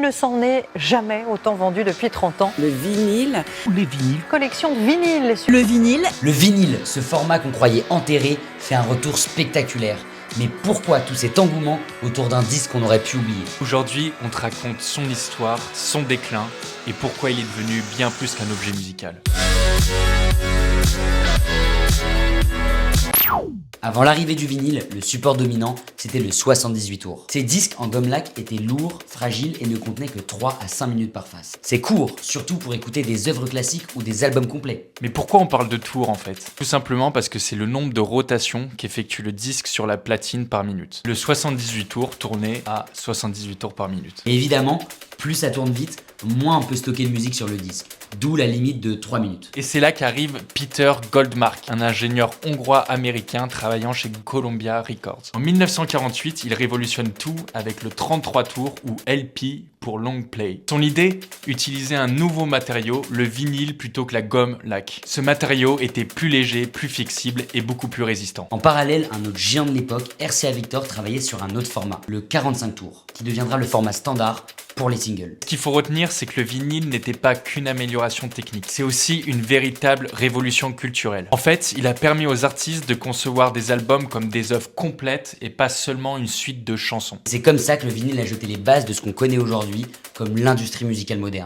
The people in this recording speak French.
ne s'en est jamais autant vendu depuis 30 ans. Le vinyle. Les vinyles. Collection vinyle. Le vinyle. Le vinyle, ce format qu'on croyait enterré, fait un retour spectaculaire. Mais pourquoi tout cet engouement autour d'un disque qu'on aurait pu oublier? Aujourd'hui, on te raconte son histoire, son déclin et pourquoi il est devenu bien plus qu'un objet musical. Avant l'arrivée du vinyle, le support dominant, c'était le 78 tours. Ces disques en gomme laque étaient lourds, fragiles et ne contenaient que 3 à 5 minutes par face. C'est court, surtout pour écouter des œuvres classiques ou des albums complets. Mais pourquoi on parle de tours en fait? Tout simplement parce que c'est le nombre de rotations qu'effectue le disque sur la platine par minute. Le 78 tours tournait à 78 tours par minute. Et évidemment, plus ça tourne vite, moins on peut stocker de musique sur le disque. D'où la limite de 3 minutes. Et c'est là qu'arrive Peter Goldmark, un ingénieur hongrois-américain travaillant chez Columbia Records. En 1948, il révolutionne tout avec le 33 tours ou LP pour long play. Son idée, utiliser un nouveau matériau, le vinyle plutôt que la gomme laque. Ce matériau était plus léger, plus flexible et beaucoup plus résistant. En parallèle, un autre géant de l'époque, RCA Victor, travaillait sur un autre format, le 45 tours, qui deviendra le format standard pour les singles. Ce qu'il faut retenir, c'est que le vinyle n'était pas qu'une amélioration technique, c'est aussi une véritable révolution culturelle. En fait, il a permis aux artistes de concevoir des albums comme des œuvres complètes et pas seulement une suite de chansons. C'est comme ça que le vinyle a jeté les bases de ce qu'on connaît aujourd'hui comme l'industrie musicale moderne.